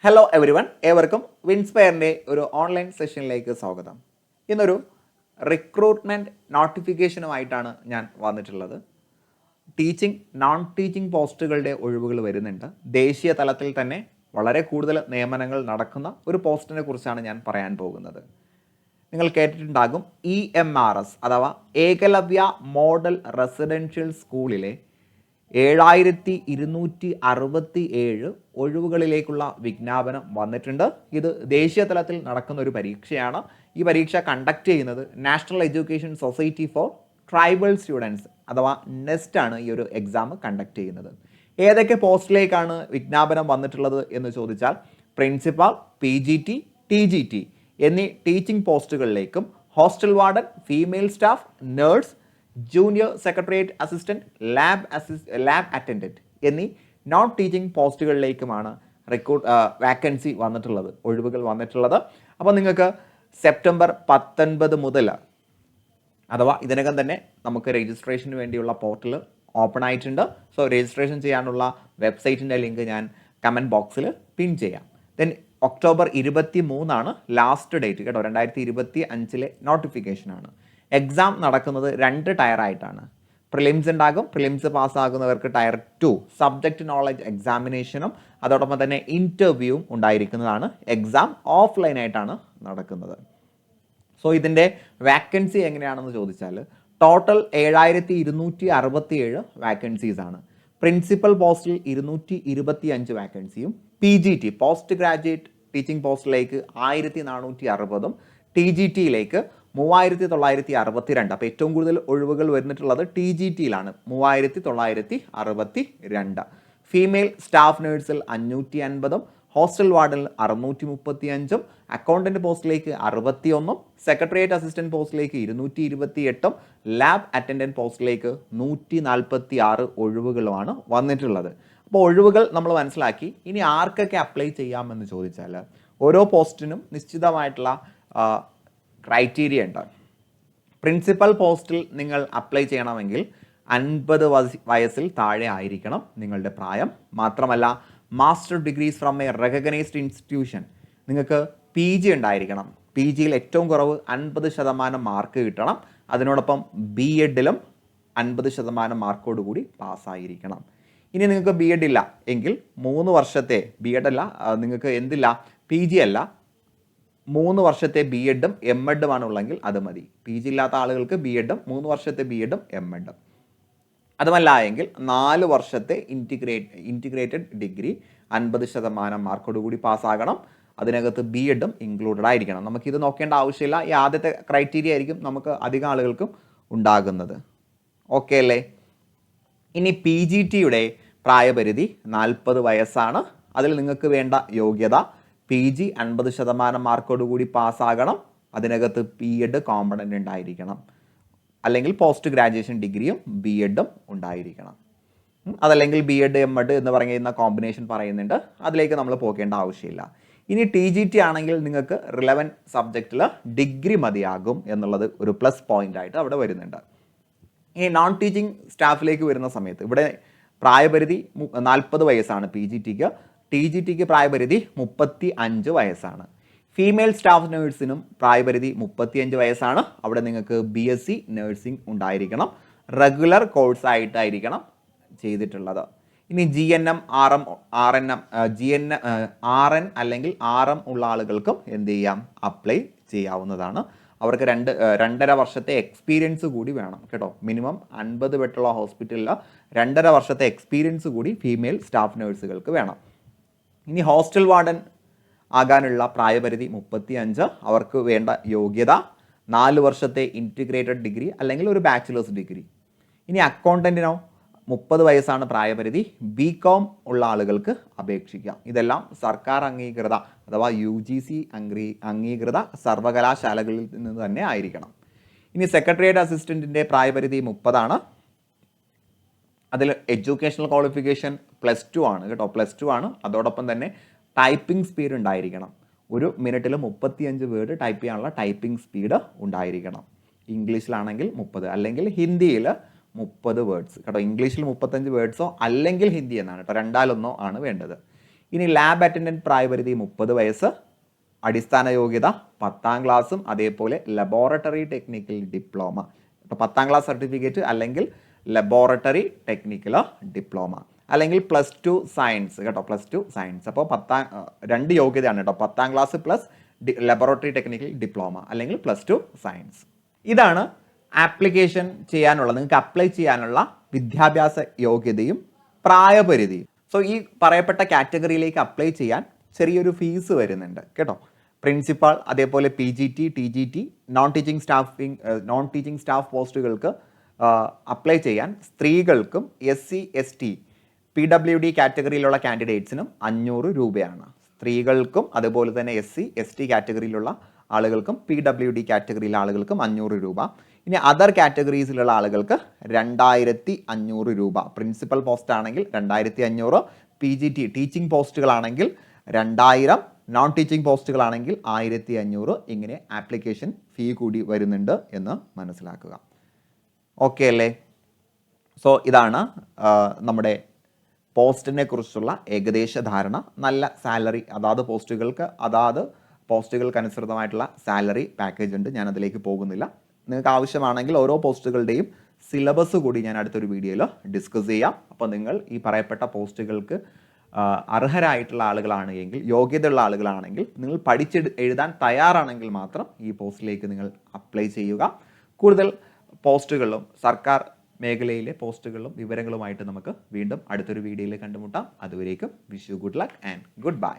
Hello every one, ഏവർക്കും വിൻസ്പയറിൻ്റെ ഒരു online സെഷനിലേക്ക് സ്വാഗതം. ഇന്നൊരു റിക്രൂട്ട്മെൻറ്റ് നോട്ടിഫിക്കേഷനുമായിട്ടാണ് ഞാൻ വന്നിട്ടുള്ളത്. നോൺ ടീച്ചിങ് പോസ്റ്റുകളുടെ ഒഴിവുകൾ വരുന്നുണ്ട്. ദേശീയ തലത്തിൽ തന്നെ വളരെ കൂടുതൽ നിയമനങ്ങൾ നടക്കുന്ന ഒരു പോസ്റ്റിനെ കുറിച്ചാണ് ഞാൻ പറയാൻ പോകുന്നത്. നിങ്ങൾ കേട്ടിട്ടുണ്ടാകും, EMRS അഥവാ ഏകലവ്യ മോഡൽ റെസിഡൻഷ്യൽ സ്കൂളിലെ 7267 ഒഴിവുകളിലേക്കുള്ള വിജ്ഞാപനം വന്നിട്ടുണ്ട്. ഇത് ദേശീയ തലത്തിൽ നടക്കുന്ന ഒരു പരീക്ഷയാണ്. ഈ പരീക്ഷ കണ്ടക്ട് ചെയ്യുന്നത് national education society for tribal students അഥവാ നെസ്റ്റ് ആണ് ഈ ഒരു എക്സാം കണ്ടക്ട് ചെയ്യുന്നത്. ഏതൊക്കെ പോസ്റ്റിലേക്കാണ് വിജ്ഞാപനം വന്നിട്ടുള്ളത് എന്ന് ചോദിച്ചാൽ, പ്രിൻസിപ്പൽ, PGT, TGT എന്നീ ടീച്ചിങ് പോസ്റ്റുകളിലേക്കും hostel warden, female staff, nurse, junior secretariat assistant, lab attendant എന്നീ നോൺ ടീച്ചിങ് പോസ്റ്റുകളിലേക്കുമാണ് വാക്കൻസി വന്നിട്ടുള്ളത്, ഒഴിവുകൾ വന്നിട്ടുള്ളത്. അപ്പോൾ നിങ്ങൾക്ക് സെപ്റ്റംബർ 19 മുതൽ അഥവാ ഇതിനകം തന്നെ നമുക്ക് രജിസ്ട്രേഷന് വേണ്ടിയുള്ള പോർട്ടൽ ഓപ്പൺ ആയിട്ടുണ്ട്. സോ രജിസ്ട്രേഷൻ ചെയ്യാനുള്ള വെബ്സൈറ്റിൻ്റെ ലിങ്ക് ഞാൻ കമൻറ്റ് ബോക്സിൽ പിൻ ചെയ്യാം. ദെൻ ഒക്ടോബർ 23 ലാസ്റ്റ് ഡേറ്റ് കേട്ടോ. 2025 നോട്ടിഫിക്കേഷനാണ്. എക്സാം നടക്കുന്നത് 2 ടയറായിട്ടാണ്. പ്രിലിംസ് ഉണ്ടാകും. പ്രിലിംസ് പാസ്സാകുന്നവർക്ക് ടയർ 2 സബ്ജക്റ്റ് നോളജ് എക്സാമിനേഷനും അതോടൊപ്പം തന്നെ ഇൻ്റർവ്യൂവും ഉണ്ടായിരിക്കുന്നതാണ്. എക്സാം ഓഫ്ലൈനായിട്ടാണ് നടക്കുന്നത്. സോ ഇതിൻ്റെ വാക്കൻസി എങ്ങനെയാണെന്ന് ചോദിച്ചാൽ, ടോട്ടൽ 7267 വാക്കൻസീസ് ആണ്. പ്രിൻസിപ്പൽ പോസ്റ്റിൽ 225 വാക്കൻസിയും PGT പോസ്റ്റ് ഗ്രാജുവേറ്റ് ടീച്ചിങ് പോസ്റ്റിലേക്ക് 1460, TGTയിലേക്ക് 3962. അപ്പോൾ ഏറ്റവും കൂടുതൽ ഒഴിവുകൾ വരുന്നിട്ടുള്ളത് TGTയിലാണ്, 3962. ഫീമെയിൽ സ്റ്റാഫ് നേഴ്സിൽ 550, ഹോസ്റ്റൽ വാർഡിൽ 635, അക്കൗണ്ടന്റ് പോസ്റ്റിലേക്ക് 61, സെക്രട്ടേറിയറ്റ് അസിസ്റ്റന്റ് പോസ്റ്റിലേക്ക് 228, ലാബ് അറ്റൻഡന്റ് പോസ്റ്റിലേക്ക് 146 ഒഴിവുകളുമാണ് വന്നിട്ടുള്ളത്. അപ്പോൾ ഒഴിവുകൾ നമ്മൾ മനസ്സിലാക്കി. ഇനി ആർക്കൊക്കെ അപ്ലൈ ചെയ്യാമെന്ന് ചോദിച്ചാൽ, ഓരോ പോസ്റ്റിനും നിശ്ചിതമായിട്ടുള്ള ക്രൈറ്റീരിയ ഉണ്ട്. പ്രിൻസിപ്പൽ പോസ്റ്റിൽ നിങ്ങൾ അപ്ലൈ ചെയ്യണമെങ്കിൽ 50 വയസ്സിൽ താഴെ ആയിരിക്കണം നിങ്ങളുടെ പ്രായം. മാത്രമല്ല, master degrees from A recognised institution, നിങ്ങൾക്ക് PG ഉണ്ടായിരിക്കണം. PGയിൽ ഏറ്റവും കുറവ് 50% മാർക്ക് കിട്ടണം. അതിനോടൊപ്പം B.Edലും 50% മാർക്കോടുകൂടി പാസ്സായിരിക്കണം. ഇനി നിങ്ങൾക്ക് B.Ed ഇല്ല എങ്കിൽ 3 വർഷത്തെ B.Ed അല്ല, നിങ്ങൾക്ക് എന്തില്ല, PG അല്ല, 3 വർഷത്തെ B.Edഉം M.Edഉം ആണ് ഉള്ളെങ്കിൽ അത് മതി. PG ഇല്ലാത്ത ആളുകൾക്ക് B.Edഉം 3 വർഷത്തെ B.Edഉം M.Edഉം. അതുമല്ല എങ്കിൽ 4 വർഷത്തെ ഇൻറ്റിഗ്രേറ്റഡ് ഡിഗ്രി 50% മാർക്കോടുകൂടി പാസ്സാകണം. അതിനകത്ത് B.Edഉം ഇൻക്ലൂഡഡ് ആയിരിക്കണം. നമുക്കിത് നോക്കേണ്ട ആവശ്യമില്ല. ഈ ആദ്യത്തെ ക്രൈറ്റീരിയ ആയിരിക്കും നമുക്ക് അധികം ആളുകൾക്കും ഉണ്ടാകുന്നത്. ഓക്കെ അല്ലേ? ഇനി PGTയുടെ പ്രായപരിധി 40 വയസ്സാണ്. അതിൽ നിങ്ങൾക്ക് വേണ്ട യോഗ്യത PG 50% മാർക്കോടുകൂടി പാസ്സാകണം. അതിനകത്ത് B.Ed കോമ്പണൻ്റ് ഉണ്ടായിരിക്കണം. അല്ലെങ്കിൽ പോസ്റ്റ് ഗ്രാജുവേഷൻ ഡിഗ്രിയും B.Edഉം ഉണ്ടായിരിക്കണം. അതല്ലെങ്കിൽ B.Ed M.Ed എന്ന് പറയുന്ന കോമ്പിനേഷൻ പറയുന്നുണ്ട്. അതിലേക്ക് നമ്മൾ പോകേണ്ട ആവശ്യമില്ല. ഇനി TGT ആണെങ്കിൽ നിങ്ങൾക്ക് റിലവൻറ്റ് സബ്ജക്റ്റിൽ ഡിഗ്രി മതിയാകും എന്നുള്ളത് ഒരു പ്ലസ് പോയിന്റ് ആയിട്ട് അവിടെ വരുന്നുണ്ട്. ഈ നോൺ ടീച്ചിങ് സ്റ്റാഫിലേക്ക് വരുന്ന സമയത്ത് ഇവിടെ പ്രായപരിധി 40 വയസ്സാണ് PGTക്ക്. TGTക്ക് പ്രായപരിധി 35 വയസ്സാണ്. ഫീമെയിൽ സ്റ്റാഫ് നേഴ്സിനും പ്രായപരിധി 35 വയസ്സാണ്. അവിടെ നിങ്ങൾക്ക് BSc നേഴ്സിംഗ് ഉണ്ടായിരിക്കണം. റെഗുലർ കോഴ്സായിട്ടായിരിക്കണം ചെയ്തിട്ടുള്ളത്. ഇനി GNM, RN അല്ലെങ്കിൽ RM ഉള്ള ആളുകൾക്കും എന്ത് ചെയ്യാം, അപ്ലൈ ചെയ്യാവുന്നതാണ്. അവർക്ക് 2.5 വർഷത്തെ എക്സ്പീരിയൻസ് കൂടി വേണം കേട്ടോ. മിനിമം 50 ബെഡുള്ള ഹോസ്പിറ്റലിൽ 2.5 വർഷത്തെ എക്സ്പീരിയൻസ് കൂടി ഫീമെയിൽ സ്റ്റാഫ് നേഴ്സുകൾക്ക് വേണം. ഇനി ഹോസ്റ്റൽ വാർഡൻ ആകാനുള്ള പ്രായപരിധി 35. അവർക്ക് വേണ്ട യോഗ്യത 4 വർഷത്തെ ഇൻറ്റിഗ്രേറ്റഡ് ഡിഗ്രി അല്ലെങ്കിൽ ഒരു ബാച്ചിലേഴ്സ് ഡിഗ്രി. ഇനി അക്കൗണ്ടൻറ്റിനോ 30 വയസ്സാണ് പ്രായപരിധി. BCom ഉള്ള ആളുകൾക്ക് അപേക്ഷിക്കാം. ഇതെല്ലാം സർക്കാർ അംഗീകൃത അഥവാ UGC അംഗീകൃത സർവകലാശാലകളിൽ നിന്ന് തന്നെ ആയിരിക്കണം. ഇനി സെക്രട്ടേറിയറ്റ് അസിസ്റ്റൻറ്റിൻ്റെ പ്രായപരിധി 30. അതിൽ എഡ്യൂക്കേഷണൽ ക്വാളിഫിക്കേഷൻ +2 ആണ് കേട്ടോ, +2 ആണ്. അതോടൊപ്പം തന്നെ ടൈപ്പിംഗ് സ്പീഡ് ഉണ്ടായിരിക്കണം. ഒരു മിനിറ്റിൽ 35 വേർഡ് ടൈപ്പ് ചെയ്യാനുള്ള ടൈപ്പിംഗ് സ്പീഡ് ഉണ്ടായിരിക്കണം. ഇംഗ്ലീഷിലാണെങ്കിൽ 30, അല്ലെങ്കിൽ ഹിന്ദിയിൽ 30 വേർഡ്സ് കേട്ടോ. ഇംഗ്ലീഷിൽ 35 വേർഡ്സോ അല്ലെങ്കിൽ ഹിന്ദി എന്നാണ് കേട്ടോ, 2-1 ആണ് വേണ്ടത്. ഇനി ലാബ് അറ്റൻഡൻറ്റ് പ്രായപരിധി 30 വയസ്സ്, അടിസ്ഥാന യോഗ്യത 10ാം ക്ലാസ്സും അതേപോലെ ലബോറട്ടറി ടെക്നിക്കൽ ഡിപ്ലോമ. ഇപ്പോൾ 10ാം ക്ലാസ് സർട്ടിഫിക്കറ്റ് അല്ലെങ്കിൽ ലബോറട്ടറി ടെക്നിക്കൽ ഡിപ്ലോമ അല്ലെങ്കിൽ +2 സയൻസ് കേട്ടോ, +2 സയൻസ്. അപ്പോൾ 2 യോഗ്യതയാണ് കേട്ടോ, 10ാം class plus laboratory technical diploma അല്ലെങ്കിൽ +2 സയൻസ്. ഇതാണ് ആപ്ലിക്കേഷൻ ചെയ്യാനുള്ള, നിങ്ങൾക്ക് അപ്ലൈ ചെയ്യാനുള്ള വിദ്യാഭ്യാസ യോഗ്യതയും പ്രായപരിധിയും. സോ ഈ പറയപ്പെട്ട കാറ്റഗറിയിലേക്ക് അപ്ലൈ ചെയ്യാൻ ചെറിയൊരു ഫീസ് വരുന്നുണ്ട് കേട്ടോ. പ്രിൻസിപ്പാൾ അതേപോലെ PGT, TGT, non teaching staff പോസ്റ്റുകൾക്ക് അപ്ലൈ ചെയ്യാൻ സ്ത്രീകൾക്കും SC, ST, PWD കാറ്റഗറിയിലുള്ള കാൻഡിഡേറ്റ്സിനും 500 രൂപയാണ്. സ്ത്രീകൾക്കും അതുപോലെ തന്നെ SC, ST കാറ്റഗറിയിലുള്ള ആളുകൾക്കും PWD കാറ്റഗറിയിലെ ആളുകൾക്കും 500 രൂപ. ഇനി അതർ കാറ്റഗറീസിലുള്ള ആളുകൾക്ക് 2500 രൂപ. പ്രിൻസിപ്പൽ പോസ്റ്റ് ആണെങ്കിൽ 2500, PGT ടീച്ചിങ് പോസ്റ്റുകളാണെങ്കിൽ 2000, നോൺ ടീച്ചിങ് പോസ്റ്റുകളാണെങ്കിൽ 1500. ഇങ്ങനെ ആപ്ലിക്കേഷൻ ഫീ കൂടി വരുന്നുണ്ട് എന്ന് മനസ്സിലാക്കുക. ഓക്കെ അല്ലേ? സോ ഇതാണ് നമ്മുടെ പോസ്റ്റിനെ കുറിച്ചുള്ള ഏകദേശ ധാരണ. നല്ല സാലറി, അതാത് പോസ്റ്റുകൾക്ക് അനുസൃതമായിട്ടുള്ള സാലറി പാക്കേജ് ഉണ്ട്. ഞാൻ അതിലേക്ക് പോകുന്നില്ല. നിങ്ങൾക്ക് ആവശ്യമാണെങ്കിൽ ഓരോ പോസ്റ്റുകളുടെയും സിലബസ് കൂടി ഞാൻ അടുത്തൊരു വീഡിയോയിൽ ഡിസ്കസ് ചെയ്യാം. അപ്പോൾ നിങ്ങൾ ഈ പറയപ്പെട്ട പോസ്റ്റുകൾക്ക് അർഹരായിട്ടുള്ള ആളുകളാണ് എങ്കിൽ, യോഗ്യതയുള്ള ആളുകളാണെങ്കിൽ, നിങ്ങൾ എഴുതാൻ തയ്യാറാണെങ്കിൽ മാത്രം ഈ പോസ്റ്റിലേക്ക് നിങ്ങൾ അപ്ലൈ ചെയ്യുക. കൂടുതൽ പോസ്റ്റുകളും സർക്കാർ മേഖലയിലെ പോസ്റ്റുകളും വിവരങ്ങളുമായിട്ട് നമുക്ക് വീണ്ടും അടുത്തൊരു വീഡിയോയിൽ കണ്ടുമുട്ടാം. അതുവരേക്കും wish you good luck and good bye.